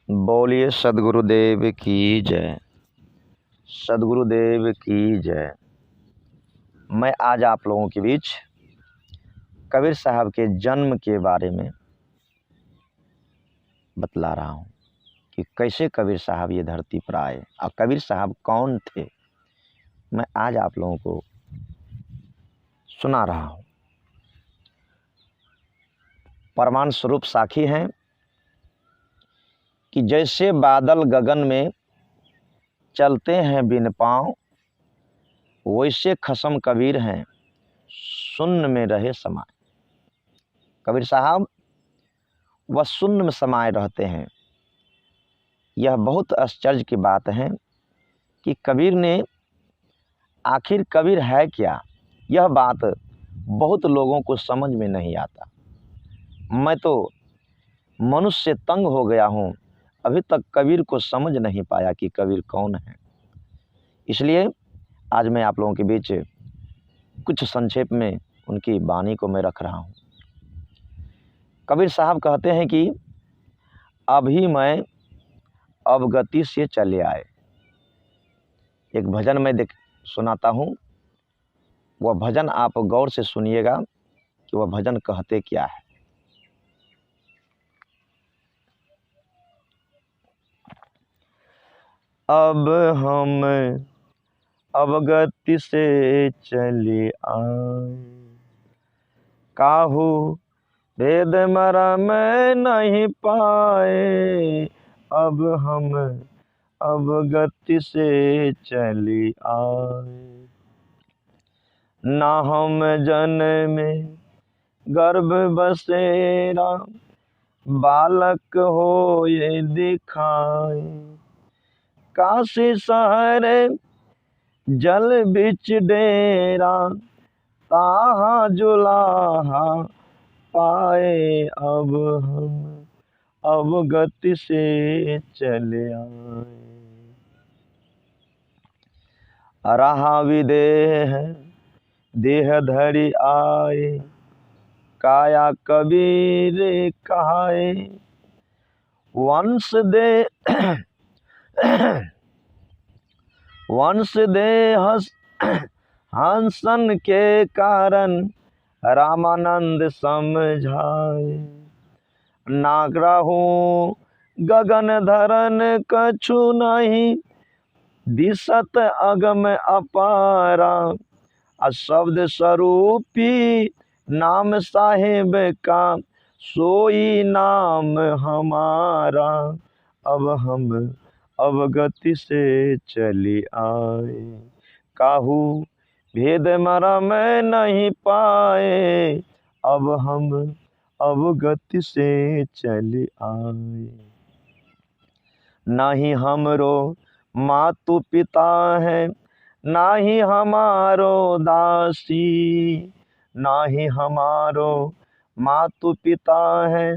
बोलिए सदगुरुदेव की जय। सदगुरुदेव की जय। मैं आज आप लोगों के बीच कबीर साहब के जन्म के बारे में बतला रहा हूँ कि कैसे कबीर साहब ये धरती पर आए और कबीर साहब कौन थे। मैं आज आप लोगों को सुना रहा हूँ। प्रमाण स्वरूप साखी हैं कि जैसे बादल गगन में चलते हैं बिन पाँव, वैसे खसम कबीर हैं शून्य में रहे समाये। कबीर साहब वह शून्य में समाये रहते हैं। यह बहुत आश्चर्य की बात है कि कबीर ने आखिर कबीर है क्या, यह बात बहुत लोगों को समझ में नहीं आता। मैं तो मनुष्य से तंग हो गया हूँ, अभी तक कबीर को समझ नहीं पाया कि कबीर कौन है। इसलिए आज मैं आप लोगों के बीच कुछ संक्षेप में उनकी वाणी को मैं रख रहा हूँ। कबीर साहब कहते हैं कि अभी मैं अवगति से चले आए। एक भजन मैं सुनाता हूँ, वह भजन आप गौर से सुनिएगा कि वह भजन कहते क्या है। अब हम अवगति से चले आए, काहू भेद मरम नहीं पाए। अब हम अवगति से चले आए, ना हम जन्मे गर्भ बसेरा, बालक हो ये दिखाए। काशी शहर जल बिच डेरा, ताहा जुलाहा पाए। अब हम अवगति से चले आए, रहा विदेह देह धरि आए। काया कबीर कहाए, वंश दे हंसन के कारण, रामानंद समझाए। नागराहू गगन धरन कछु नहीं, दिसत अगम अपारा। शब्द स्वरूपी नाम साहेब का, सोई नाम हमारा। अब हम अवगति से चले आए, काहू भेद मरम नहीं पाए। अब हम अवगति से चले आए, नहीं हमरो मातु पिता है, ना ही हमारो दासी। ना ही हमारो मातु पिता है,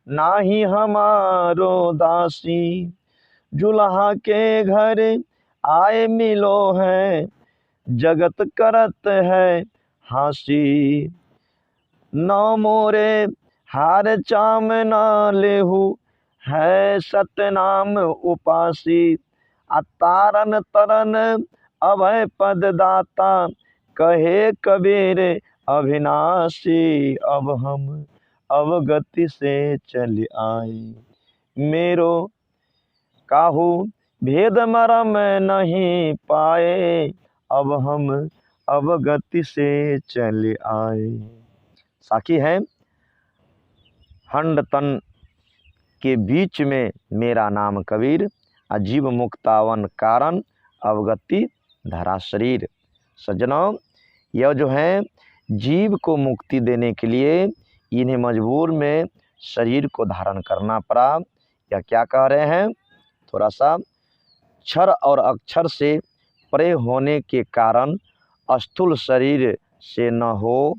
ना ही हमारो दासी। जुल्हा के घर आए मिलो है, जगत करत है हासी। नौ मोरे हार चाम ना लेहू, है सतनाम उपासी। तारन तरन अभय पद दाता, कहे कबीर अविनाशी। अब हम अवगति से चले आए, मेरो काहू भेद मरम नहीं पाए। अब हम अवगति से चले आए। साखी है, हंड तन के बीच में मेरा नाम कबीर, अजीब मुक्तावन कारण, अवगति धरा शरीर। सज्जनों, यह जो है जीव को मुक्ति देने के लिए इन्हें मजबूर में शरीर को धारण करना पड़ा। या क्या कह रहे हैं, थोड़ा सा क्षर और अक्षर से परे होने के कारण स्थूल शरीर से न हो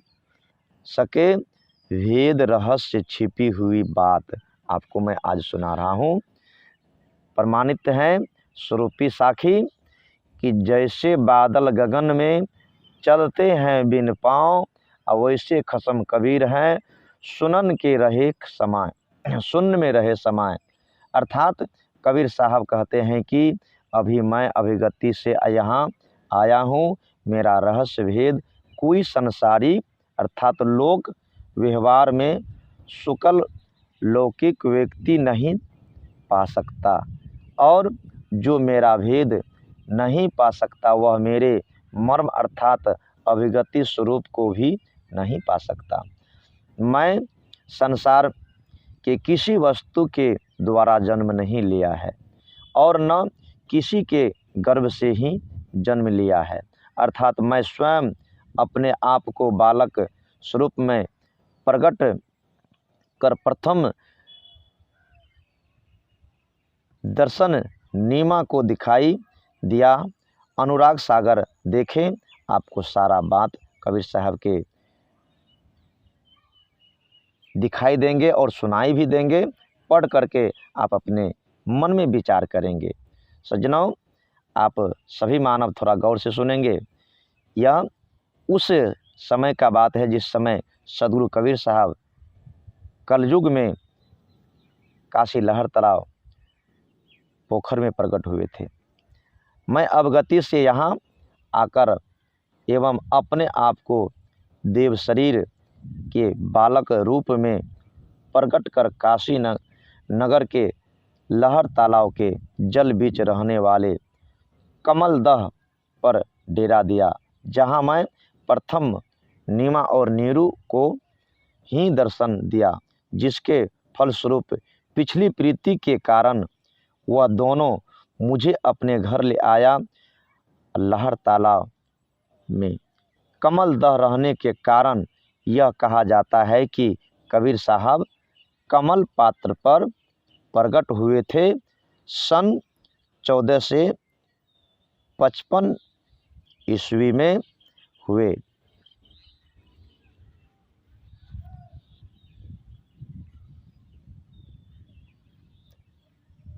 सके भेद रहस्य छिपी हुई बात आपको मैं आज सुना रहा हूँ। प्रमाणित है स्वरूपी साखी कि जैसे बादल गगन में चलते हैं बिन पाँव, वैसे खसम कबीर हैं सुनन के रहे समाय, शून्य में रहे समाय। अर्थात कबीर साहब कहते हैं कि अभी मैं अभिगति से यहाँ आया हूँ, मेरा रहस्य भेद कोई संसारी अर्थात लोक व्यवहार में शुक्ल लौकिक व्यक्ति नहीं पा सकता, और जो मेरा भेद नहीं पा सकता वह मेरे मर्म अर्थात अभिगति स्वरूप को भी नहीं पा सकता। मैं संसार के किसी वस्तु के द्वारा जन्म नहीं लिया है और न किसी के गर्भ से ही जन्म लिया है, अर्थात मैं स्वयं अपने आप को बालक स्वरूप में प्रकट कर प्रथम दर्शन नीमा को दिखाई दिया। अनुराग सागर देखें, आपको सारा बात कबीर साहब के दिखाई देंगे और सुनाई भी देंगे। पढ़ करके आप अपने मन में विचार करेंगे। सज्जनों, आप सभी मानव थोड़ा गौर से सुनेंगे। यह उस समय का बात है जिस समय सदगुरु कबीर साहब कलयुग में काशी लहर तालाब पोखर में प्रकट हुए थे। मैं अवगति से यहाँ आकर एवं अपने आप को देव शरीर के बालक रूप में प्रकट कर काशी नगर के लहर तालाब के जल बीच रहने वाले कमलदह पर डेरा दिया, जहाँ मैं प्रथम नीमा और नीरू को ही दर्शन दिया, जिसके फलस्वरूप पिछली प्रीति के कारण वह दोनों मुझे अपने घर ले आया। लहर तालाब में कमलदह रहने के कारण यह कहा जाता है कि कबीर साहब कमल पात्र पर प्रकट हुए थे। सन 1455 ईस्वी में हुए।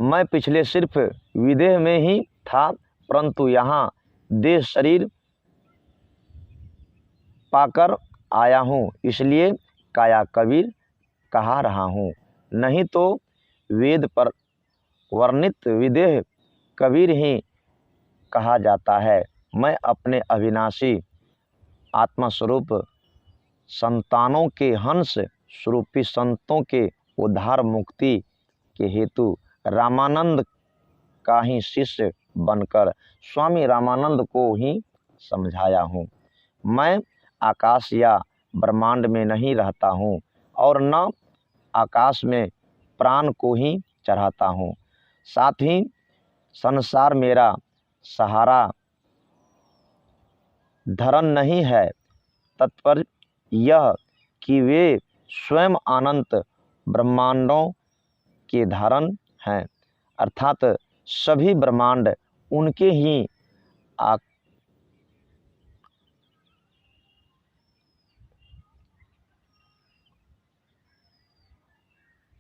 मैं पिछले सिर्फ विदेह में ही था, परंतु यहाँ देह शरीर पाकर आया हूँ, इसलिए काया कबीर कहा रहा हूँ, नहीं तो वेद पर वर्णित विदेह कबीर ही कहा जाता है। मैं अपने अविनाशी आत्मा स्वरूप संतानों के हंस स्वरूपी संतों के उद्धार मुक्ति के हेतु रामानंद का ही शिष्य बनकर स्वामी रामानंद को ही समझाया हूँ। मैं आकाश या ब्रह्मांड में नहीं रहता हूँ और न आकाश में प्राण को ही चढ़ाता हूँ। साथ ही संसार मेरा सहारा धर्म नहीं है। तत्पर यह कि वे स्वयं अनंत ब्रह्मांडों के धारण हैं, अर्थात सभी ब्रह्मांड उनके ही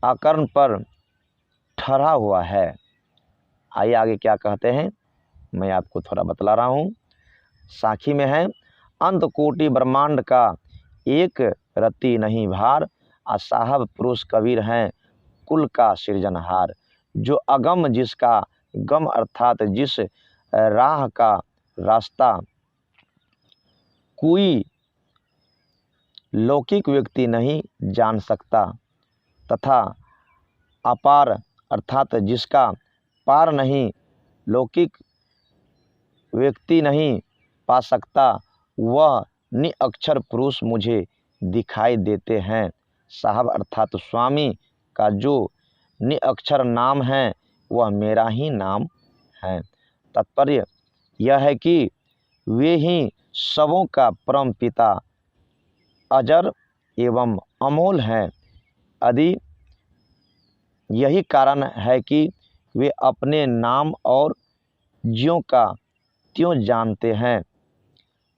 आकरण पर ठहरा हुआ है। आइए आगे क्या कहते हैं, मैं आपको थोड़ा बतला रहा हूँ। साखी में है, अंत कोटि ब्रह्मांड का एक रत्ती नहीं भार, साहब पुरुष कबीर हैं कुल का सृजनहार। जो अगम जिसका गम अर्थात जिस राह का रास्ता कोई लौकिक व्यक्ति नहीं जान सकता, तथा अपार अर्थात जिसका पार नहीं लौकिक व्यक्ति नहीं पा सकता, वह निअक्षर पुरुष मुझे दिखाई देते हैं। साहब अर्थात स्वामी का जो निअक्षर नाम है वह मेरा ही नाम है। तात्पर्य यह है कि वे ही सबों का परम पिता अजर एवं अमोल हैं। यदि यही कारण है कि वे अपने नाम और ज्यों का त्यों जानते हैं।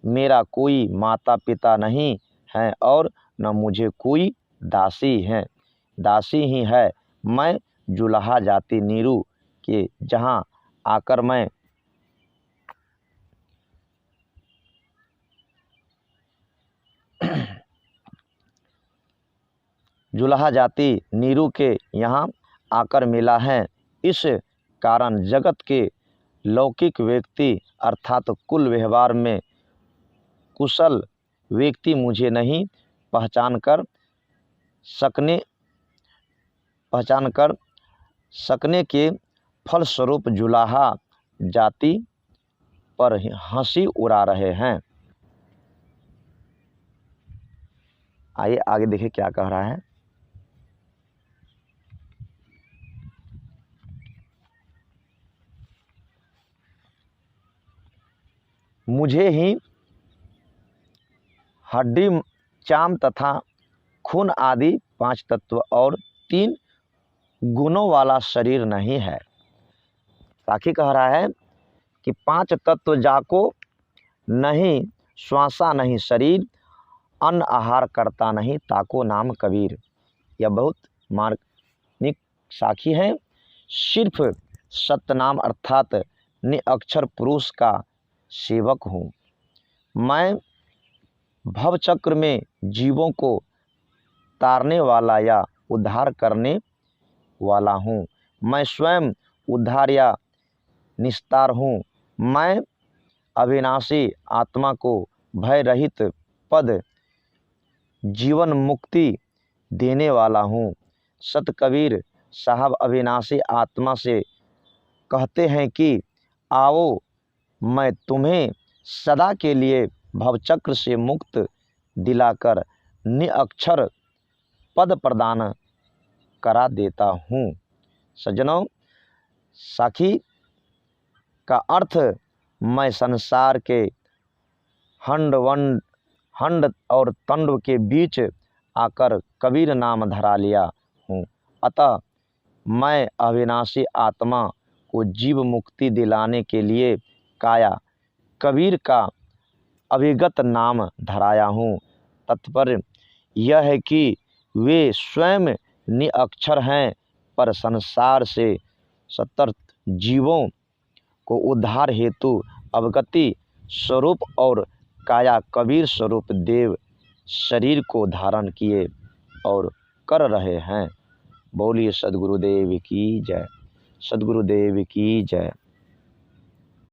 मेरा कोई माता पिता नहीं है और न मुझे कोई दासी है, दासी ही है। मैं जुलाहा जाति नीरू के जहाँ आकर मैं जुलाहा जाति नीरू के यहाँ आकर मिला है। इस कारण जगत के लौकिक व्यक्ति अर्थात कुल व्यवहार में कुशल व्यक्ति मुझे नहीं पहचान कर सकने के फलस्वरूप जुलाहा जाति पर हंसी उड़ा रहे हैं। आइए आगे देखिए क्या कह रहा है। मुझे ही हड्डी, चाम तथा खून आदि 5 तत्व और 3 गुणों वाला शरीर नहीं है। साखी कह रहा है कि 5 तत्व जाको नहीं, श्वासा नहीं शरीर, अन्न आहार करता नहीं ताको नाम कबीर। यह बहुत मार्मिक साखी है। सिर्फ सतनाम अर्थात निअक्षर पुरुष का सेवक हूँ। मैं भवचक्र में जीवों को तारने वाला या उद्धार करने वाला हूँ। मैं स्वयं उद्धार या निस्तार हूँ। मैं अविनाशी आत्मा को भय रहित पद जीवन मुक्ति देने वाला हूँ। सत कबीर साहब अविनाशी आत्मा से कहते हैं कि आओ मैं तुम्हें सदा के लिए भवचक्र से मुक्त दिलाकर निअक्षर पद प्रदान करा देता हूँ। सज्जनों, साखी का अर्थ मैं संसार के हंड और तंड के बीच आकर कबीर नाम धरा लिया हूँ। अतः मैं अविनाशी आत्मा को जीव मुक्ति दिलाने के लिए काया कबीर का अभिगत नाम धराया हूँ। तात्पर्य यह है कि वे स्वयं निअक्षर हैं, पर संसार से सतर्क जीवों को उद्धार हेतु अवगति स्वरूप और काया कबीर स्वरूप देव शरीर को धारण किए और कर रहे हैं। बोलिए सद्गुरुदेव की जय। सद्गुरुदेव की जय।